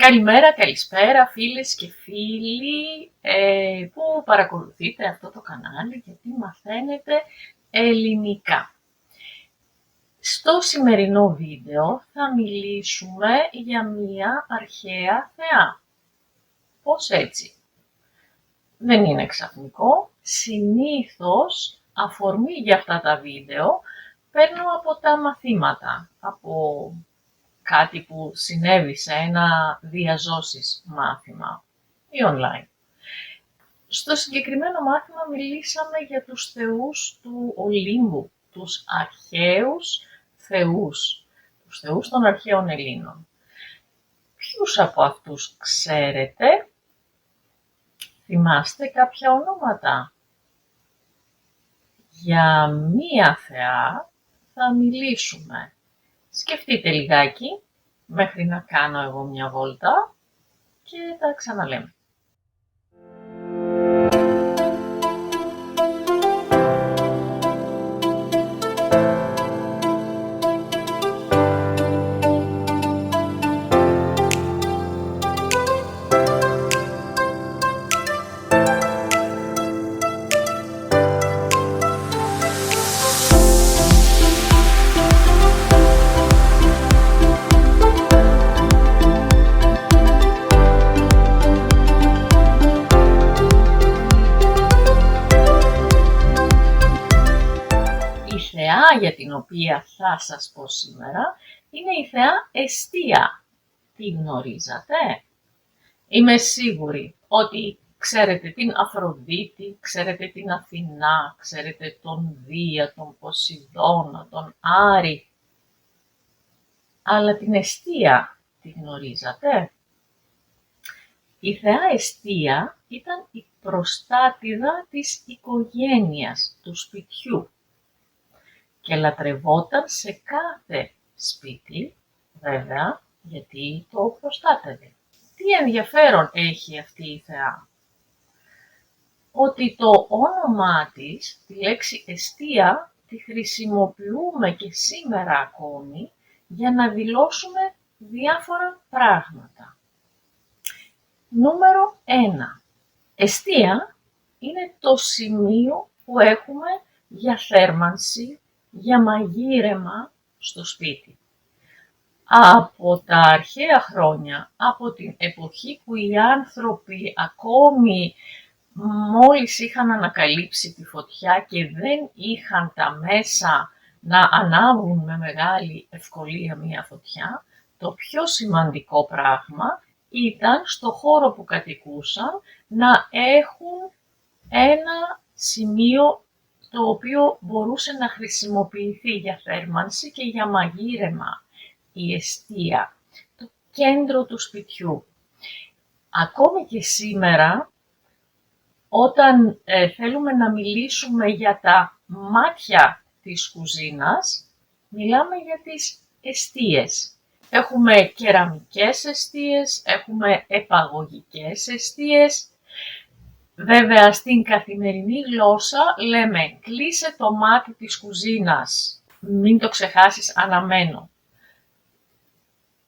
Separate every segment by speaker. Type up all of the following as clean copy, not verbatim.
Speaker 1: Καλημέρα, καλησπέρα φίλες και φίλοι που παρακολουθείτε αυτό το κανάλι γιατί μαθαίνετε ελληνικά. Στο σημερινό βίντεο θα μιλήσουμε για μία αρχαία θεά. Πώς έτσι? Δεν είναι ξαφνικό. Συνήθως αφορμή για αυτά τα βίντεο παίρνω από τα μαθήματα, από κάτι που συνέβη σε ένα διαζώσεις μάθημα ή online. Στο συγκεκριμένο μάθημα μιλήσαμε για τους θεούς του Ολύμπου, τους αρχαίους θεούς, τους θεούς των αρχαίων Ελλήνων. Ποιους από αυτούς ξέρετε? Θυμάστε κάποια ονόματα? Για μία θεά θα μιλήσουμε. Σκεφτείτε λιγάκι, μέχρι να κάνω εγώ μια βόλτα και τα ξαναλέμε. Η θεά για την οποία θα σας πω σήμερα είναι η θεά Εστία. Τη γνωρίζατε? Είμαι σίγουρη ότι ξέρετε την Αφροδίτη, ξέρετε την Αθηνά, ξέρετε τον Δία, τον Ποσειδώνα, τον Άρη. Αλλά την Εστία τη γνωρίζατε? Η θεά Εστία ήταν η προστάτηδα της οικογένειας, του σπιτιού και λατρευόταν σε κάθε σπίτι, βέβαια, γιατί το προστάτευε. Τι ενδιαφέρον έχει αυτή η θεά? Ότι το όνομά της, τη λέξη Εστία, τη χρησιμοποιούμε και σήμερα ακόμη για να δηλώσουμε διάφορα πράγματα. Νούμερο 1. Εστία είναι το σημείο που έχουμε για θέρμανση, για μαγείρεμα στο σπίτι. Από τα αρχαία χρόνια, από την εποχή που οι άνθρωποι ακόμη μόλις είχαν ανακαλύψει τη φωτιά και δεν είχαν τα μέσα να ανάβουν με μεγάλη ευκολία μία φωτιά, το πιο σημαντικό πράγμα ήταν στο χώρο που κατοικούσαν να έχουν ένα σημείο το οποίο μπορούσε να χρησιμοποιηθεί για θέρμανση και για μαγείρεμα. Η εστία, το κέντρο του σπιτιού. Ακόμη και σήμερα, όταν θέλουμε να μιλήσουμε για τα μάτια της κουζίνας, μιλάμε για τις εστίες. Έχουμε κεραμικές εστίες, έχουμε επαγωγικές εστίες. Βέβαια, στην καθημερινή γλώσσα λέμε κλείσε το μάτι της κουζίνας, μην το ξεχάσεις, αναμένω.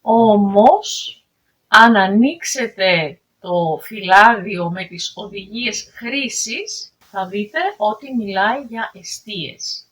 Speaker 1: Όμως, αν ανοίξετε το φυλάδιο με τις οδηγίες χρήσης, θα δείτε ότι μιλάει για εστίες.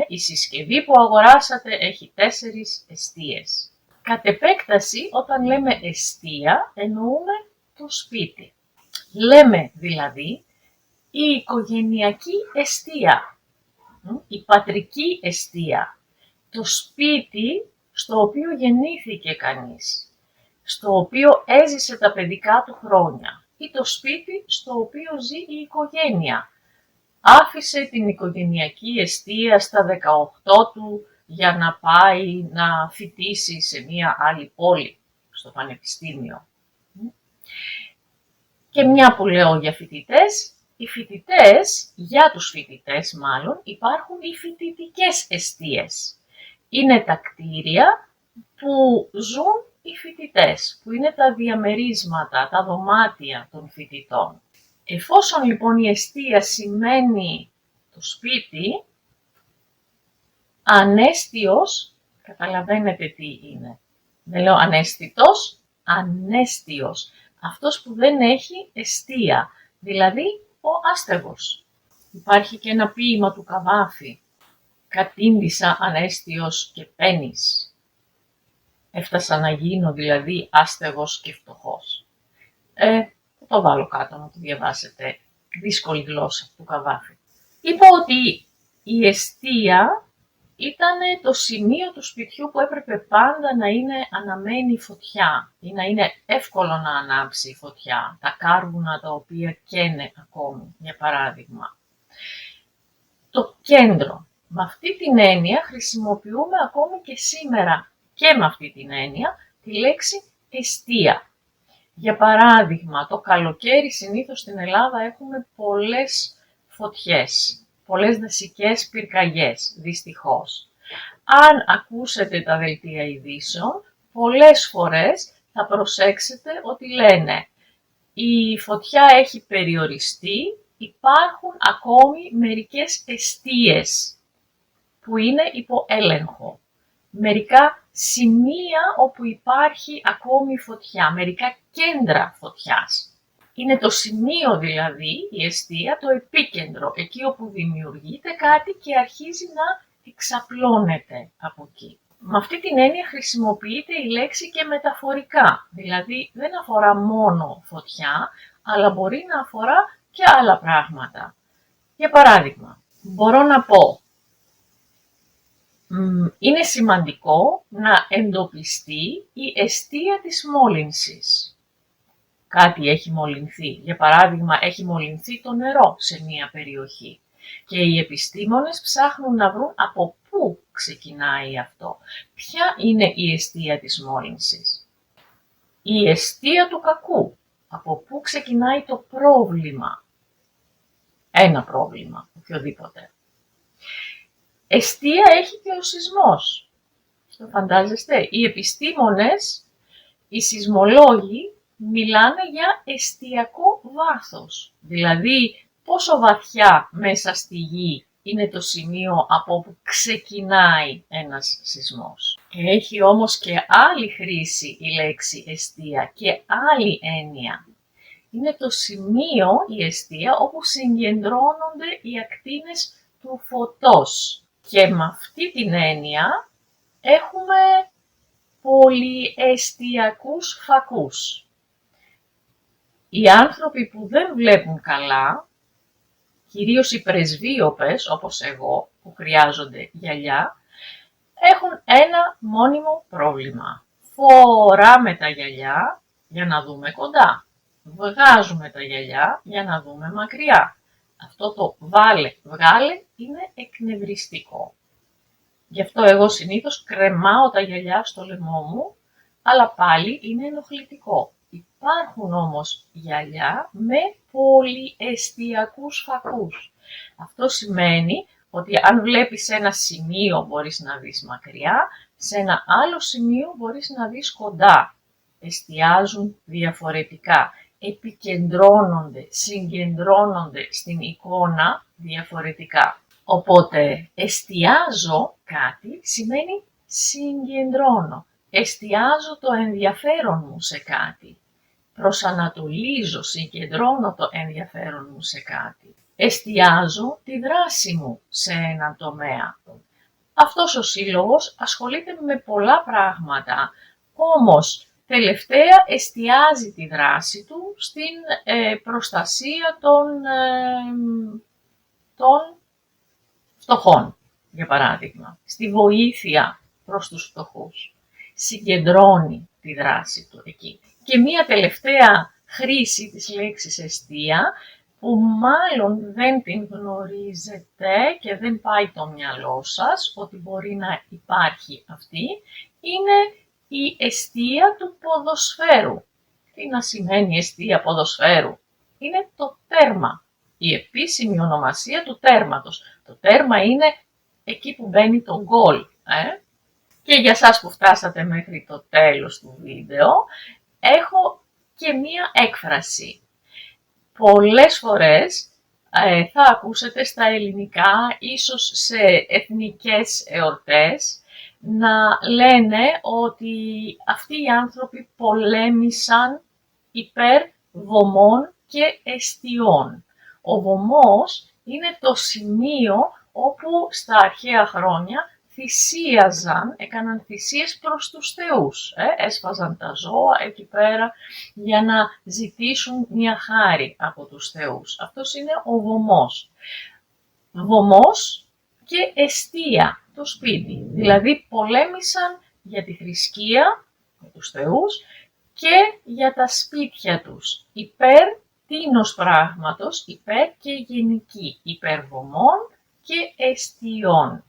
Speaker 1: Η συσκευή που αγοράσατε έχει 4 εστίες. Κατ' επέκταση, όταν λέμε εστία, εννοούμε το σπίτι. Λέμε δηλαδή η οικογενειακή εστία, η πατρική εστία, το σπίτι στο οποίο γεννήθηκε κανείς, στο οποίο έζησε τα παιδικά του χρόνια ή το σπίτι στο οποίο ζει η οικογένεια. Άφησε την οικογενειακή εστία στα 18 του για να πάει να φοιτήσει σε μία άλλη πόλη, στο πανεπιστήμιο. Και μια που λέω για φοιτητές, για τους φοιτητές μάλλον, υπάρχουν οι φοιτητικές εστίες. Είναι τα κτίρια που ζουν οι φοιτητές, που είναι τα διαμερίσματα, τα δωμάτια των φοιτητών. Εφόσον λοιπόν η εστία σημαίνει το σπίτι, ανέστιος, καταλαβαίνετε τι είναι. Δεν λέω ανέστητος, ανέστιος, αυτός που δεν έχει εστία, δηλαδή ο άστεγος. Υπάρχει και ένα ποίημα του Καβάφη, «Κατήντησα ανέστιος και πένης». Έφτασα να γίνω δηλαδή άστεγος και φτωχός. Θα το βάλω κάτω να το διαβάσετε, δύσκολη γλώσσα του Καβάφη. Είπα ότι η εστία ήταν το σημείο του σπιτιού που έπρεπε πάντα να είναι αναμένη φωτιά ή να είναι εύκολο να ανάψει η φωτιά, τα κάρβουνα τα οποία καίνε ακόμη, για παράδειγμα. Το κέντρο. Με αυτή την έννοια χρησιμοποιούμε ακόμη και σήμερα και με αυτή την έννοια τη λέξη εστία. Για παράδειγμα, το καλοκαίρι συνήθως στην Ελλάδα έχουμε πολλές φωτιές, πολλές δασικές πυρκαγιές, δυστυχώς. Αν ακούσετε τα δελτία ειδήσεων, πολλές φορές θα προσέξετε ότι λένε η φωτιά έχει περιοριστεί, υπάρχουν ακόμη μερικές εστίες που είναι υπό έλεγχο. Μερικά σημεία όπου υπάρχει ακόμη φωτιά, μερικά κέντρα φωτιάς. Είναι το σημείο δηλαδή, η εστία, το επίκεντρο, εκεί όπου δημιουργείται κάτι και αρχίζει να εξαπλώνεται από εκεί. Με αυτή την έννοια χρησιμοποιείται η λέξη και μεταφορικά, δηλαδή δεν αφορά μόνο φωτιά, αλλά μπορεί να αφορά και άλλα πράγματα. Για παράδειγμα, μπορώ να πω, είναι σημαντικό να εντοπιστεί η εστία της μόλυνσης. Κάτι έχει μολυνθεί, για παράδειγμα έχει μολυνθεί το νερό σε μία περιοχή και οι επιστήμονες ψάχνουν να βρουν από πού ξεκινάει αυτό. Ποια είναι η εστία της μόλυνσης. Η εστία του κακού, από πού ξεκινάει το πρόβλημα. Ένα πρόβλημα, οποιοδήποτε. Εστία έχει και ο σεισμός. Το φαντάζεστε, οι επιστήμονες, οι σεισμολόγοι μιλάνε για εστιακό βάθος. Δηλαδή πόσο βαθιά μέσα στη γη είναι το σημείο από όπου ξεκινάει ένας σεισμός. Έχει όμως και άλλη χρήση η λέξη εστία και άλλη έννοια. Είναι το σημείο, η εστία, όπου συγκεντρώνονται οι ακτίνες του φωτός. Και με αυτή την έννοια έχουμε πολυεστιακούς φακούς. Οι άνθρωποι που δεν βλέπουν καλά, κυρίως οι πρεσβύωπες όπως εγώ που χρειάζονται γυαλιά, έχουν ένα μόνιμο πρόβλημα. Φοράμε τα γυαλιά για να δούμε κοντά. Βγάζουμε τα γυαλιά για να δούμε μακριά. Αυτό το βάλε, βγάλε είναι εκνευριστικό. Γι' αυτό εγώ συνήθως κρεμάω τα γυαλιά στο λαιμό μου, αλλά πάλι είναι ενοχλητικό. Υπάρχουν όμως γυαλιά με πολυεστιακούς φακούς. Αυτό σημαίνει ότι αν βλέπεις ένα σημείο μπορείς να δεις μακριά, σε ένα άλλο σημείο μπορείς να δεις κοντά. Εστιάζουν διαφορετικά, επικεντρώνονται, συγκεντρώνονται στην εικόνα διαφορετικά. Οπότε εστιάζω κάτι σημαίνει συγκεντρώνω. Εστιάζω το ενδιαφέρον μου σε κάτι. Προσανατολίζω, συγκεντρώνω το ενδιαφέρον μου σε κάτι. Εστιάζω τη δράση μου σε έναν τομέα. Αυτός ο σύλλογος ασχολείται με πολλά πράγματα, όμως τελευταία εστιάζει τη δράση του στην προστασία των φτωχών, για παράδειγμα, στη βοήθεια προς τους φτωχούς. Συγκεντρώνει τη δράση του εκεί. Και μία τελευταία χρήση της λέξης εστία, που μάλλον δεν την γνωρίζετε και δεν πάει το μυαλό σας ότι μπορεί να υπάρχει αυτή, είναι η εστία του ποδοσφαίρου. Τι να σημαίνει εστία ποδοσφαίρου? Είναι το τέρμα, η επίσημη ονομασία του τέρματος. Το τέρμα είναι εκεί που μπαίνει το γκολ. Και για σας που φτάσατε μέχρι το τέλος του βίντεο, έχω και μία έκφραση. Πολλές φορές θα ακούσετε στα ελληνικά, ίσως σε εθνικές εορτές, να λένε ότι αυτοί οι άνθρωποι πολέμησαν υπέρ βωμών και εστιών. Ο βωμός είναι το σημείο όπου στα αρχαία χρόνια θυσίαζαν, έκαναν θυσίες προς τους θεούς. Έσφαζαν τα ζώα εκεί πέρα για να ζητήσουν μια χάρη από τους θεούς. Αυτός είναι ο βωμός. Βωμός και εστία, το σπίτι. Δηλαδή πολέμησαν για τη θρησκεία, για τους θεούς και για τα σπίτια τους. Υπέρ τίνος πράγματος, υπέρ και γενική, υπέρ βωμών και εστιών.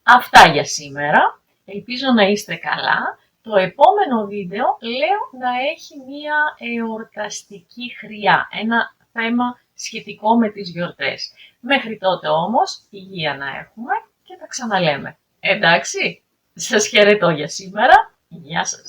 Speaker 1: Αυτά για σήμερα. Ελπίζω να είστε καλά. Το επόμενο βίντεο λέω να έχει μία εορταστική χρειά, ένα θέμα σχετικό με τις γιορτές. Μέχρι τότε όμως, υγεία να έχουμε και τα ξαναλέμε. Εντάξει, σας χαιρετώ για σήμερα. Γεια σας.